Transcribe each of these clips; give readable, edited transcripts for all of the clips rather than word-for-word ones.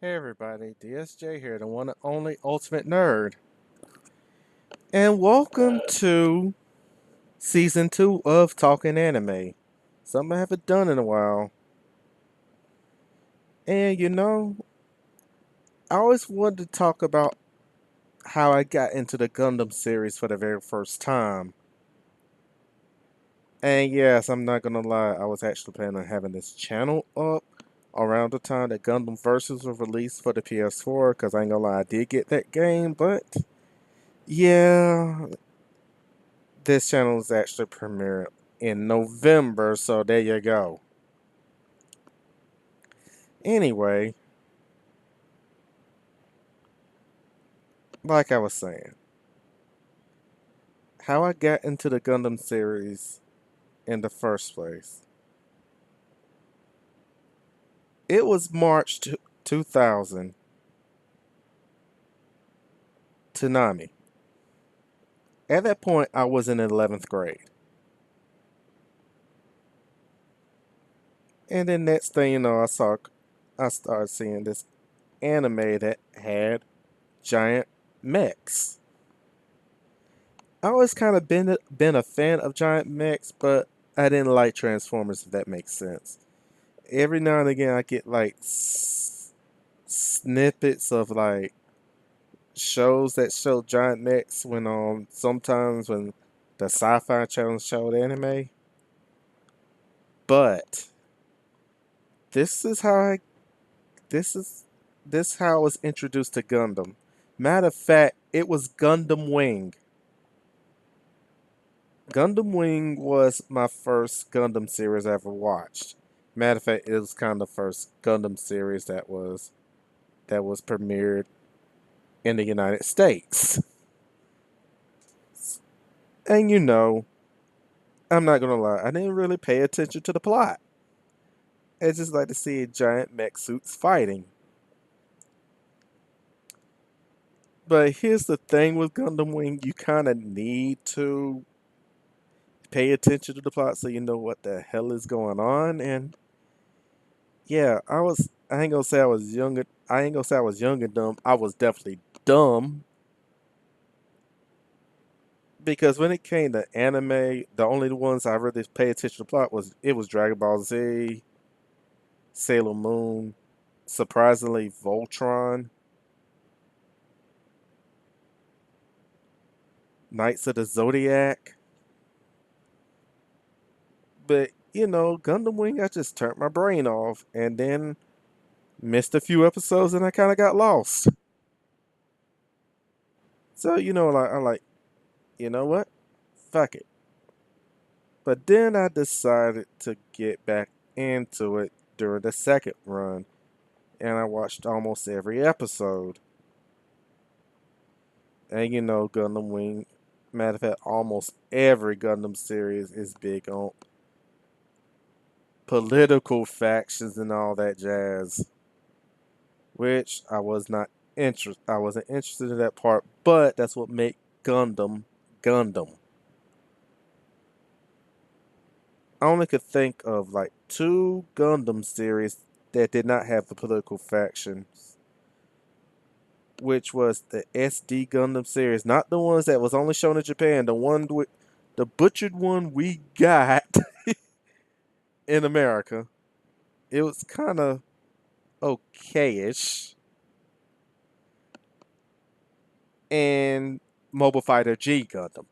Hey everybody, DSJ here, the one and only Ultimate Nerd. And welcome to Season 2 of Talking Anime. Something I haven't done in a while. And I always wanted to talk about how I got into the Gundam series for the very first time. And yes, I'm not gonna lie, I was actually planning on having this channel up around the time that Gundam Versus was released for the PS4, because I ain't gonna lie, I did get that game, but yeah, this channel is actually premiered in November, so there you go. Anyway, like I was saying, how I got into the Gundam series in the first place. It was March 2000, Tsunami. At that point, I was in 11th grade. And then next thing you know, I started seeing this anime that had giant mechs. I always kind of been a fan of giant mechs, but I didn't like Transformers, if that makes sense. Every now and again, I get like snippets of like shows that show giant mechs when sometimes when the Sci-Fi Channel showed anime. But this is how I this is this how I was introduced to Gundam. Matter of fact, it was Gundam Wing. Gundam Wing was my first Gundam series I ever watched. Matter of fact, it was kind of the first Gundam series that was premiered in the United States. And I'm not gonna lie, I didn't really pay attention to the plot. I just like to see giant mech suits fighting. But here's the thing with Gundam Wing, you kind of need to pay attention to the plot so you know what the hell is going on. And yeah, I ain't gonna say I was young. I ain't gonna say I was young and dumb. I was definitely dumb because when it came to anime, the only ones I really pay attention to the plot was Dragon Ball Z, Sailor Moon, surprisingly Voltron, Knights of the Zodiac. But Gundam Wing, I just turned my brain off and then missed a few episodes and I kind of got lost. So like I like, you know what? Fuck it. But then I decided to get back into it during the second run, and I watched almost every episode. And Gundam Wing, matter of fact, almost every Gundam series is big on political factions and all that jazz, which I wasn't interested in that part, but that's what made Gundam Gundam. I only could think of like two Gundam series that did not have the political factions, which was the SD Gundam series, not the ones that was only shown in Japan, the butchered one we got in America. It was kind of okayish, and Mobile Fighter G Gundam.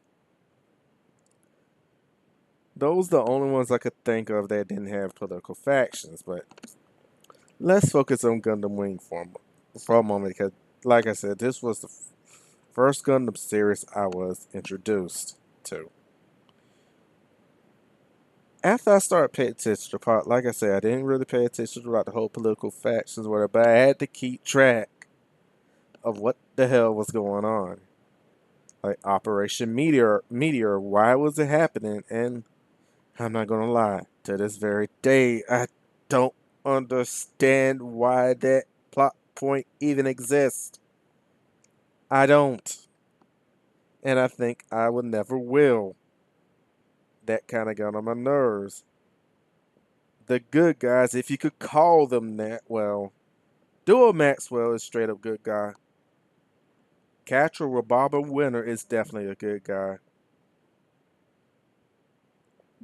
Those are the only ones I could think of that didn't have political factions. But let's focus on Gundam Wing for a moment, because, like I said, this was the first Gundam series I was introduced to. After I started paying attention to the part, like I said, I didn't really pay attention about the whole political factions, whatever, but I had to keep track of what the hell was going on. Like Operation Meteor, why was it happening? And I'm not gonna lie, to this very day, I don't understand why that plot point even exists. I don't. And I think I would never will. That kind of got on my nerves. The good guys, if you could call them that, well, Duo Maxwell is straight up good guy. Catra Rababa Winter is definitely a good guy.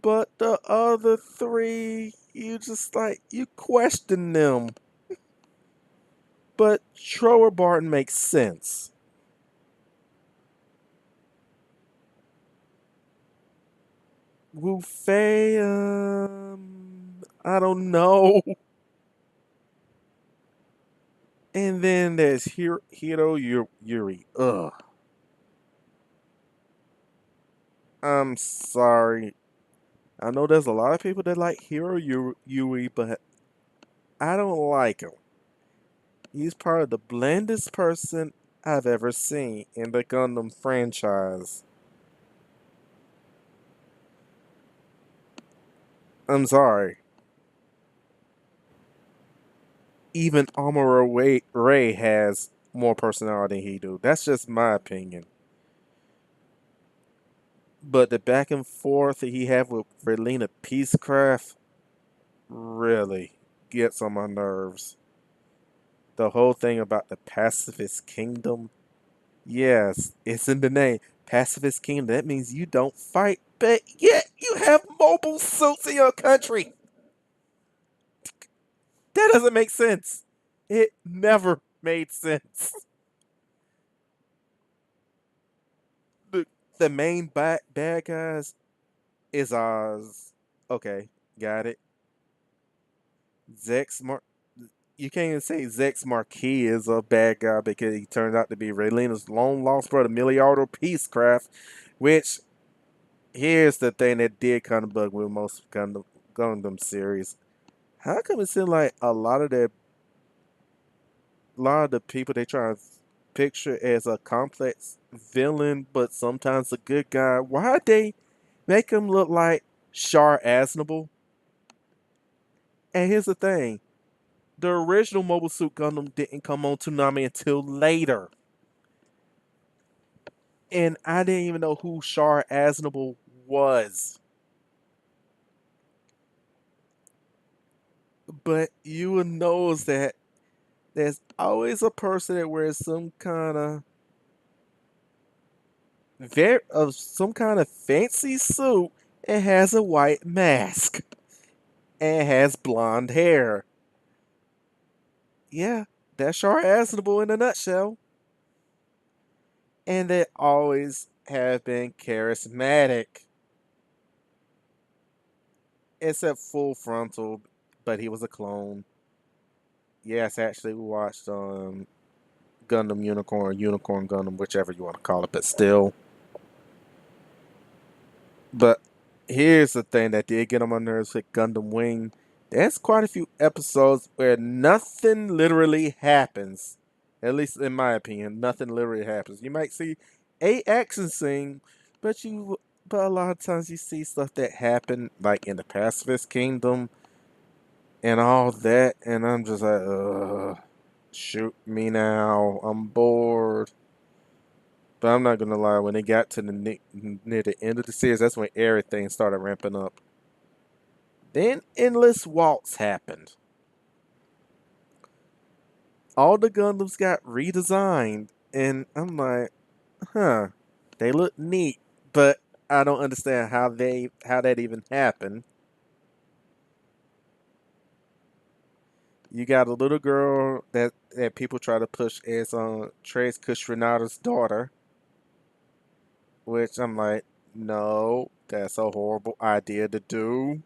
But the other three, you just like, you question them. But Trower Barton makes sense. Wu Fei, I don't know. And then there's Hiro Yuri. Ugh. I'm sorry. I know there's a lot of people that like Hiro Yuri, but I don't like him. He's part of the blandest person I've ever seen in the Gundam franchise. I'm sorry. Even Amuro Ray has more personality than he do. That's just my opinion. But the back and forth that he had with Relena Peacecraft really gets on my nerves. The whole thing about the pacifist kingdom. Yes, it's in the name. Pacifist kingdom. That means you don't fight, but yet you have mobile suits in your country. That doesn't make sense. It never made sense. The, the main bad guys is Oz. Okay, got it. Zex Mar. You can't even say Zex Marquis is a bad guy because he turned out to be Raylena's long lost brother, Miliardo Peacecraft, which here's the thing that did kind of bug me with most Gundam series. How come it seems like a lot of the people they try to picture as a complex villain, but sometimes a good guy? Why they make him look like Char Aznable? And here's the thing: the original Mobile Suit Gundam didn't come on Toonami until later, and I didn't even know who Char Aznable was. But you will know that there's always a person that wears some kind of fancy suit and has a white mask and has blonde hair. Yeah, that's Char Aznable in a nutshell. And they always have been charismatic, except Full Frontal, but he was a clone. Yes, actually, we watched Gundam Unicorn, Unicorn Gundam, whichever you want to call it, but still. But here's the thing that did get on my nerves with Gundam Wing. There's quite a few episodes where nothing literally happens. At least in my opinion, nothing literally happens. You might see a action scene, but a lot of times you see stuff that happened like in the Pacifist Kingdom and all that, and I'm just like, ugh, shoot me now. I'm bored. But I'm not gonna lie, when it got to near the end of the series, that's when everything started ramping up. Then Endless Waltz happened. All the Gundams got redesigned, and I'm like, huh, they look neat, but I don't understand how that even happened. You got a little girl that people try to push as Trace Kushrinada's daughter, which I'm like, no, that's a horrible idea to do.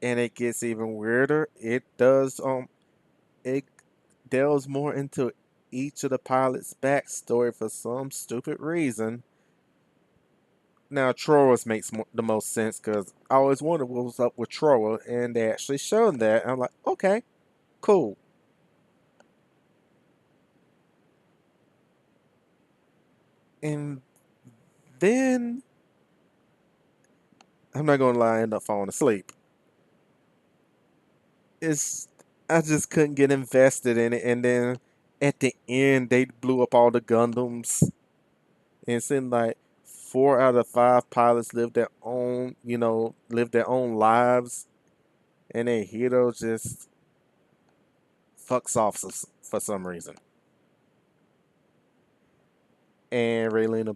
And it gets even weirder. It delves more into each of the pilots' backstory for some stupid reason. Now Troas makes the most sense because I always wondered what was up with Troa, and they actually showed that. And I'm like, okay, cool. And then I'm not gonna lie, I end up falling asleep. It's I just couldn't get invested in it, and then at the end they blew up all the Gundams. And it seemed like 4 out of 5 pilots lived their own lives, and then Hiro just fucks off for some reason. And Raylene,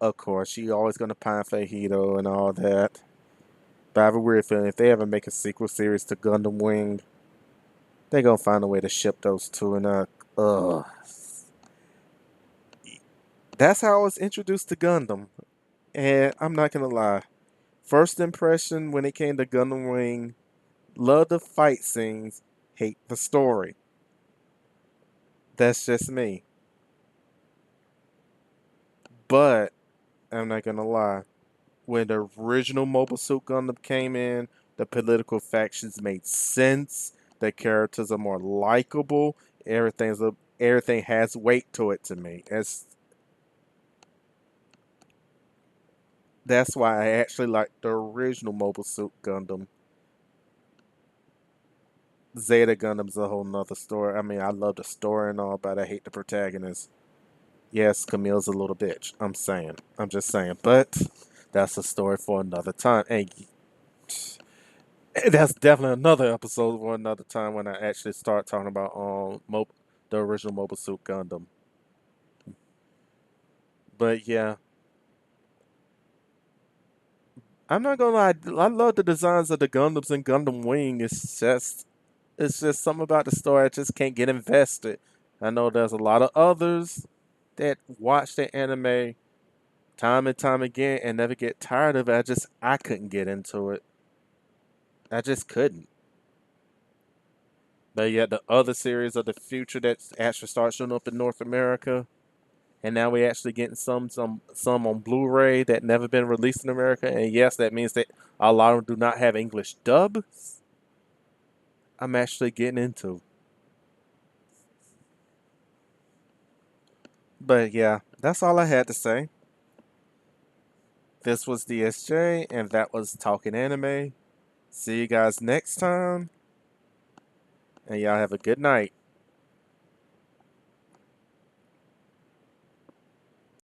of course, she always gonna pine for Hito and all that. But I have a weird feeling if they ever make a sequel series to Gundam Wing, they gonna find a way to ship those two. And that's how I was introduced to Gundam. And I'm not gonna lie, first impression when it came to Gundam Wing, love the fight scenes, hate the story. That's just me. But I'm not gonna lie, when the original Mobile Suit Gundam came in, the political factions made sense. The characters are more likable. Everything has weight to it to me. That's why I actually like the original Mobile Suit Gundam. Zeta Gundam's a whole nother story. I mean, I love the story and all, but I hate the protagonist. Yes, Camille's a little bitch. I'm saying. I'm just saying. But that's a story for another time. And that's definitely another episode for another time when I actually start talking about the original Mobile Suit Gundam. But yeah, I'm not gonna lie. I love the designs of the Gundams and Gundam Wing. It's just something about the story I just can't get invested. I know there's a lot of others that watch the anime time and time again and never get tired of it. I couldn't get into it. I just couldn't. But yet the other series of the future that actually starts showing up in North America, and now we actually getting some on Blu-ray that never been released in America. And yes, that means that a lot of them do not have English dubs. I'm actually getting into. But yeah, that's all I had to say. This was DSJ, and that was Talking Anime. See you guys next time, and y'all have a good night.